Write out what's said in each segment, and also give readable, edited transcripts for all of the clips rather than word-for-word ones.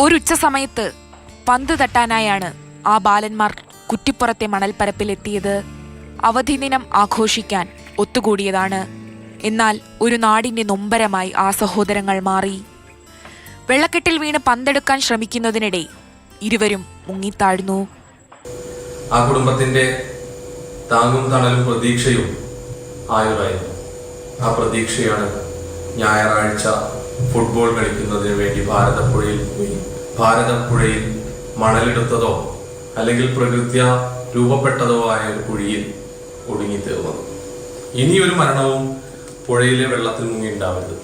ഒരുച്ച സമയത്ത് പന്ത് തട്ടാനായാണ് ആ ബാലന്മാർ കുറ്റിപ്പുറത്തെ മണൽപ്പരപ്പിലെത്തിയത്. അവധി ദിനം ആഘോഷിക്കാൻ ഒത്തുകൂടിയതാണ്. എന്നാൽ ഒരു നാടിന്റെ നൊമ്പരമായി ആ സഹോദരങ്ങൾ മാറി. വെള്ളക്കെട്ടിൽ വീണ് പന്തെടുക്കാൻ ശ്രമിക്കുന്നതിനിടെ ഇരുവരും മുങ്ങിത്താഴ്ന്നു. ആ കുടുംബത്തിന്റെ താങ്ങും തണലും പ്രതീക്ഷയും ആയുറായിരുന്നു. ആ പ്രതീക്ഷയാണ് ഞായറാഴ്ച ഫുട്ബോൾ കളിക്കുന്നതിന് വേണ്ടി ഭാരതപ്പുഴയിൽ പോയി ഭാരതപ്പുഴയിൽ മണലെടുത്തതോ അല്ലെങ്കിൽ പ്രകൃത്യ രൂപപ്പെട്ടതോ ആയ ഒരു കുഴിയിൽ ഒടുങ്ങിത്തീർന്നത്. ഇനിയൊരു മരണവും പുഴയിലെ വെള്ളത്തിൽ മുങ്ങിയുണ്ടാവരുത്.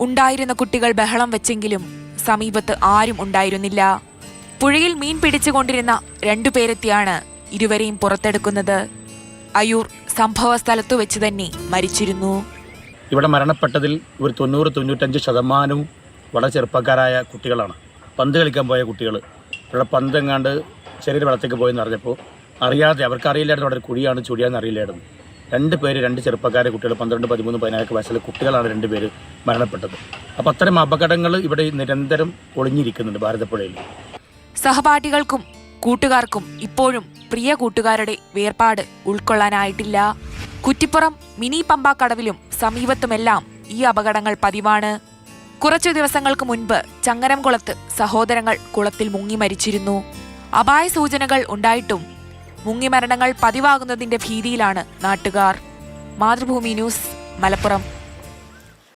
ഉണ്ടായിരുന്ന കുട്ടികൾ ബഹളം വെച്ചെങ്കിലും സമീപത്ത് ആരും ഉണ്ടായിരുന്നില്ല. പുഴയിൽ മീൻ പിടിച്ചുകൊണ്ടിരുന്ന രണ്ടുപേരെത്തിയാണ് ഇരുവരെയും പുറത്തെടുക്കുന്നത്. അയൂർ സംഭവ സ്ഥലത്തു വെച്ച് തന്നെ മരിച്ചിരുന്നു. ഇവിടെ മരണപ്പെട്ടതിൽ ഒരു 90-95% വളരെ ചെറുപ്പക്കാരായ കുട്ടികളാണ്. പന്ത് കളിക്കാൻ പോയ കുട്ടികൾ. ഇവിടെ പന്ത് എങ്ങാണ്ട് ചെറിയൊരു വെള്ളത്തേക്ക് പോയെന്ന് അറിഞ്ഞപ്പോൾ അറിയാതെ, അവർക്ക് അറിയില്ലായിരുന്നു അവിടെ കുഴിയാണ് ചുഴിയാന്ന് അറിയില്ലായിരുന്നു. 2 പേര്, 2 ചെറുപ്പക്കാരെ കുട്ടികൾ, 12, 13, 14 വയസ്സിലെ കുട്ടികളാണ് 2 പേര് മരണപ്പെട്ടത്. അപ്പം അത്തരം അപകടങ്ങൾ ഇവിടെ നിരന്തരം ഒളിഞ്ഞിരിക്കുന്നുണ്ട് ഭാരതപ്പുഴയിൽ. സഹപാഠികൾക്കും കൂട്ടുകാർക്കും ഇപ്പോഴും പ്രിയ കൂട്ടുകാരുടെ വേർപാട് ഉൾക്കൊള്ളാനായിട്ടില്ല. കുറ്റിപ്പുറം മിനി പമ്പാക്കടവിലും സമീപത്തുമെല്ലാം ഈ അപകടങ്ങൾ പതിവാണ്. കുറച്ചു ദിവസങ്ങൾക്ക് മുൻപ് ചങ്ങരംകുളത്ത് സഹോദരങ്ങൾ കുളത്തിൽ മുങ്ങി മരിച്ചിരുന്നു. അപായ സൂചനകൾ ഉണ്ടായിട്ടും മുങ്ങിമരണങ്ങൾ പതിവാകുന്നതിന്റെ ഭീതിയിലാണ് നാട്ടുകാർ. മാതൃഭൂമി ന്യൂസ്, മലപ്പുറം.